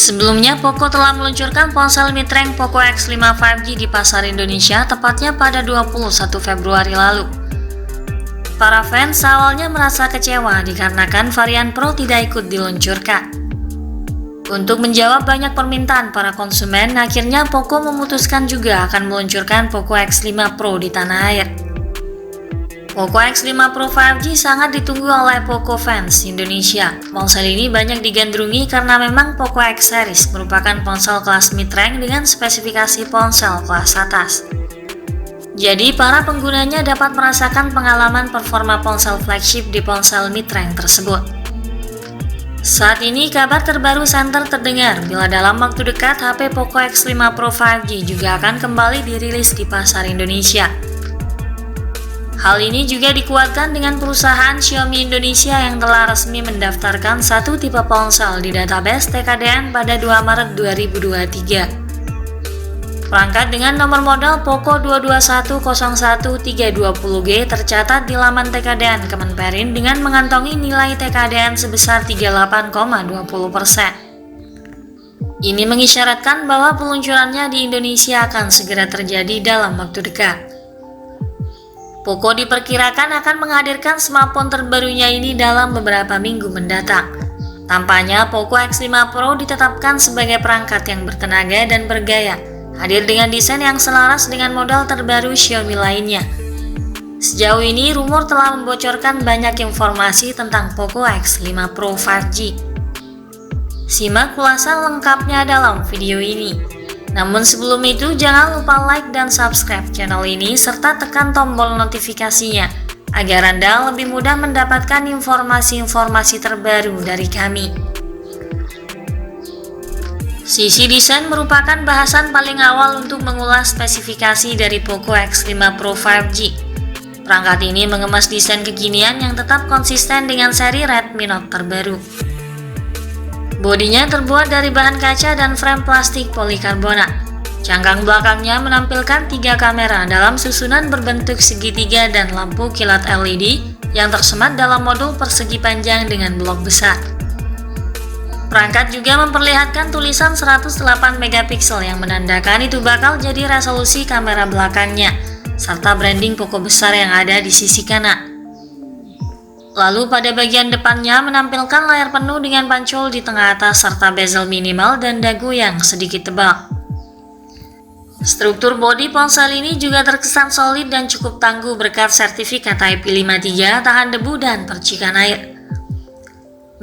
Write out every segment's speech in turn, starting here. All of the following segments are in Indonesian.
Sebelumnya, Poco telah meluncurkan ponsel mid-range Poco X5 5G di pasar Indonesia tepatnya pada 21 Februari lalu. Para fans awalnya merasa kecewa dikarenakan varian Pro tidak ikut diluncurkan. Untuk menjawab banyak permintaan para konsumen, akhirnya Poco memutuskan juga akan meluncurkan Poco X5 Pro di tanah air. Poco X5 Pro 5G sangat ditunggu oleh Poco fans Indonesia. Ponsel ini banyak digandrungi karena memang Poco X Series merupakan ponsel kelas mid-range dengan spesifikasi ponsel kelas atas. Jadi para penggunanya dapat merasakan pengalaman performa ponsel flagship di ponsel mid-range tersebut. Saat ini kabar terbaru center terdengar bila dalam waktu dekat HP Poco X5 Pro 5G juga akan kembali dirilis di pasar Indonesia. Hal ini juga dikuatkan dengan perusahaan Xiaomi Indonesia yang telah resmi mendaftarkan satu tipe ponsel di database TKDN pada 2 Maret 2023. Perangkat dengan nomor model Poco 22101320G tercatat di laman TKDN Kemenperin dengan mengantongi nilai TKDN sebesar 38,20%. Ini mengisyaratkan bahwa peluncurannya di Indonesia akan segera terjadi dalam waktu dekat. Poco diperkirakan akan menghadirkan smartphone terbarunya ini dalam beberapa minggu mendatang. Tampaknya Poco X5 Pro ditetapkan sebagai perangkat yang bertenaga dan bergaya, hadir dengan desain yang selaras dengan model terbaru Xiaomi lainnya. Sejauh ini, rumor telah membocorkan banyak informasi tentang Poco X5 Pro 5G. Simak ulasan lengkapnya dalam video ini. Namun sebelum itu, jangan lupa like dan subscribe channel ini serta tekan tombol notifikasinya agar Anda lebih mudah mendapatkan informasi-informasi terbaru dari kami. Sisi desain merupakan bahasan paling awal untuk mengulas spesifikasi dari Poco X5 Pro 5G. Perangkat ini mengemas desain kekinian yang tetap konsisten dengan seri Redmi Note terbaru. Bodinya terbuat dari bahan kaca dan frame plastik polikarbonat. Cangkang belakangnya menampilkan 3 kamera dalam susunan berbentuk segitiga dan lampu kilat LED yang tersemat dalam modul persegi panjang dengan blok besar. Perangkat juga memperlihatkan tulisan 108 megapiksel yang menandakan itu bakal jadi resolusi kamera belakangnya, serta branding Poco besar yang ada di sisi kanan. Lalu pada bagian depannya menampilkan layar penuh dengan pancol di tengah atas serta bezel minimal dan dagu yang sedikit tebal. Struktur bodi ponsel ini juga terkesan solid dan cukup tangguh berkat sertifikat IP53 tahan debu dan percikan air.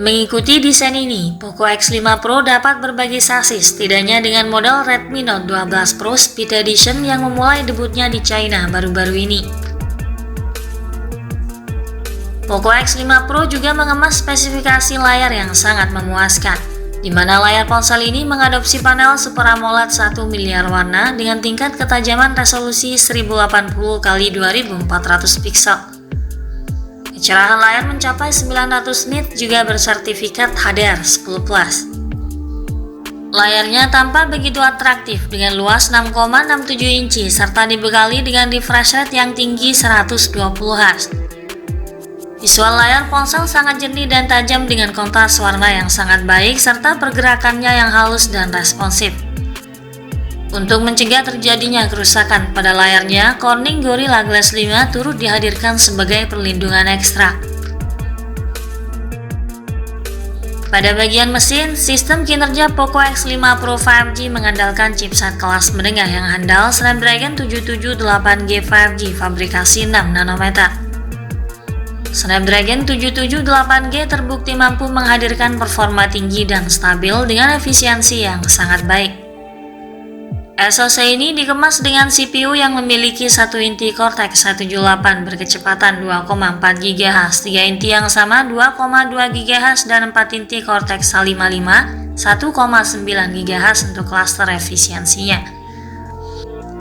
Mengikuti desain ini, Poco X5 Pro dapat berbagi sasis setidaknya dengan model Redmi Note 12 Pro Speed Edition yang memulai debutnya di China baru-baru ini. Poco X5 Pro juga mengemas spesifikasi layar yang sangat memuaskan, di mana layar ponsel ini mengadopsi panel Super AMOLED 1 miliar warna dengan tingkat ketajaman resolusi 1080x2400 piksel. Kecerahan layar mencapai 900 nit juga bersertifikat HDR10+. Layarnya tampak begitu atraktif dengan luas 6,67 inci serta dibekali dengan refresh rate yang tinggi 120 Hz. Visual layar ponsel sangat jernih dan tajam dengan kontras warna yang sangat baik serta pergerakannya yang halus dan responsif. Untuk mencegah terjadinya kerusakan pada layarnya, Corning Gorilla Glass 5 turut dihadirkan sebagai perlindungan ekstra. Pada bagian mesin, sistem kinerja Poco X5 Pro 5G mengandalkan chipset kelas menengah yang handal Snapdragon 778G 5G fabrikasi 6 nanometer. Snapdragon 778G terbukti mampu menghadirkan performa tinggi dan stabil dengan efisiensi yang sangat baik. SoC ini dikemas dengan CPU yang memiliki 1 inti Cortex 178 berkecepatan 2,4 GHz, 3 inti yang sama 2,2 GHz, dan 4 inti Cortex A55 1,9 GHz untuk klaster efisiensinya.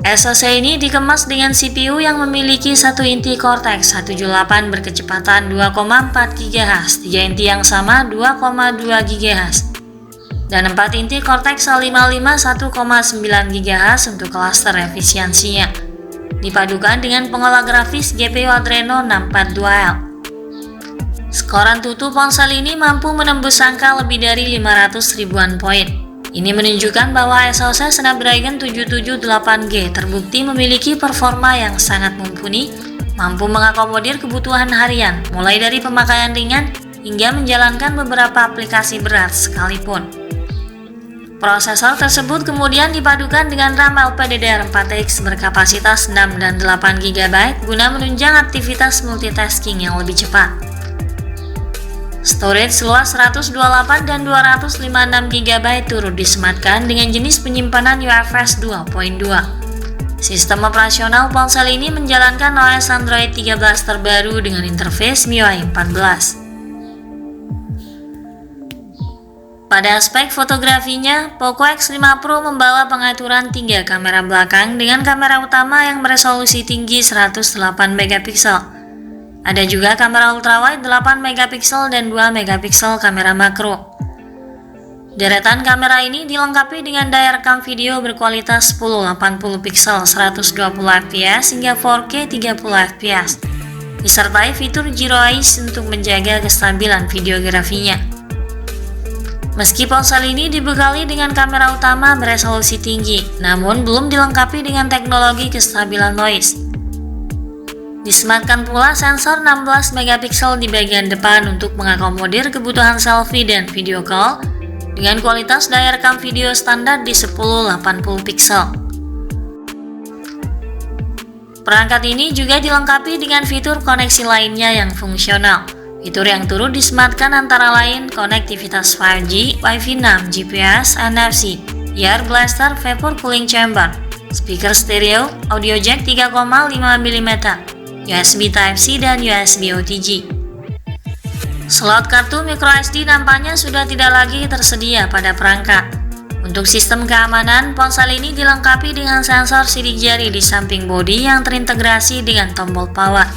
SoC ini dikemas dengan CPU yang memiliki 1 inti Cortex 178 berkecepatan 2,4 GHz, 3 inti yang sama 2,2 GHz, dan 4 inti Cortex A55 1,9 GHz untuk klaster efisiensinya. Dipadukan dengan pengolah grafis GPU Adreno 642L. Skor Antutu ponsel ini mampu menembus angka lebih dari 500 ribuan poin. Ini menunjukkan bahwa SoC Snapdragon 778G terbukti memiliki performa yang sangat mumpuni, mampu mengakomodir kebutuhan harian, mulai dari pemakaian ringan hingga menjalankan beberapa aplikasi berat sekalipun. Prosesor tersebut kemudian dipadukan dengan RAM LPDDR4X berkapasitas 6 dan 8 GB guna menunjang aktivitas multitasking yang lebih cepat. Storage seluas 128 dan 256 GB turut disematkan dengan jenis penyimpanan UFS 2.2. Sistem operasional ponsel ini menjalankan OS Android 13 terbaru dengan interface MIUI 14. Pada aspek fotografinya, Poco X5 Pro membawa pengaturan 3 kamera belakang dengan kamera utama yang beresolusi tinggi 108 MP. Ada juga kamera ultrawide 8 MP dan 2 MP kamera makro. Deretan kamera ini dilengkapi dengan daya rekam video berkualitas 1080 pixel 120 fps hingga 4K 30 fps, disertai fitur Zero Eyes untuk menjaga kestabilan videografinya. Meski ponsel ini dibekali dengan kamera utama beresolusi tinggi, namun belum dilengkapi dengan teknologi kestabilan noise. Disematkan pula sensor 16 MP di bagian depan untuk mengakomodir kebutuhan selfie dan video call dengan kualitas daya rekam video standar di 1080 pixel. Perangkat ini juga dilengkapi dengan fitur koneksi lainnya yang fungsional. Fitur yang turut disematkan antara lain konektivitas 5G, Wi-Fi 6, GPS, NFC, Air Blaster Vapor Cooling Chamber, speaker stereo, audio jack 3,5 mm, USB Type-C dan USB OTG. Slot kartu microSD nampaknya sudah tidak lagi tersedia pada perangkat. Untuk sistem keamanan, ponsel ini dilengkapi dengan sensor sidik jari di samping bodi yang terintegrasi dengan tombol power.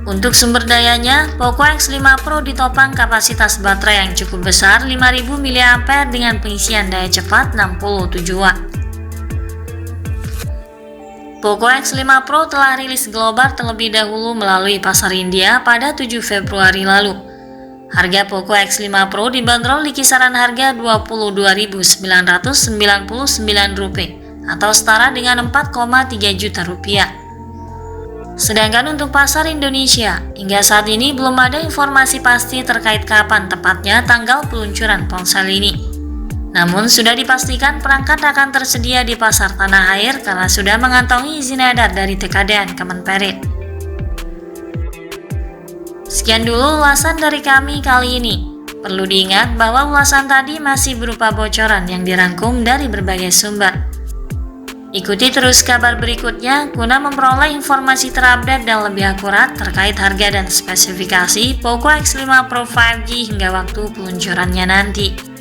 Untuk sumber dayanya, Poco X5 Pro ditopang kapasitas baterai yang cukup besar 5000 mAh dengan pengisian daya cepat 67 Watt. Poco X5 Pro telah rilis global terlebih dahulu melalui pasar India pada 7 Februari lalu. Harga Poco X5 Pro dibanderol di kisaran harga Rp22.999 atau setara dengan 4,3 juta rupiah. Sedangkan untuk pasar Indonesia, hingga saat ini belum ada informasi pasti terkait kapan tepatnya tanggal peluncuran ponsel ini. Namun sudah dipastikan perangkat akan tersedia di pasar tanah air karena sudah mengantongi izin edar dari TKDN Kemenperin. Sekian dulu ulasan dari kami kali ini. Perlu diingat bahwa ulasan tadi masih berupa bocoran yang dirangkum dari berbagai sumber. Ikuti terus kabar berikutnya guna memperoleh informasi terupdate dan lebih akurat terkait harga dan spesifikasi Poco X5 Pro 5G hingga waktu peluncurannya nanti.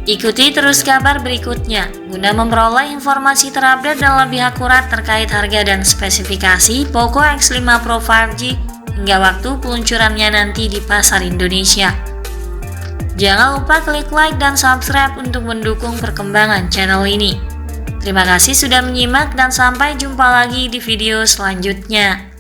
Ikuti terus kabar berikutnya guna memperoleh informasi terupdate dan lebih akurat terkait harga dan spesifikasi Poco X5 Pro 5G hingga waktu peluncurannya nanti di pasar Indonesia. Jangan lupa klik like dan subscribe untuk mendukung perkembangan channel ini. Terima kasih sudah menyimak dan sampai jumpa lagi di video selanjutnya.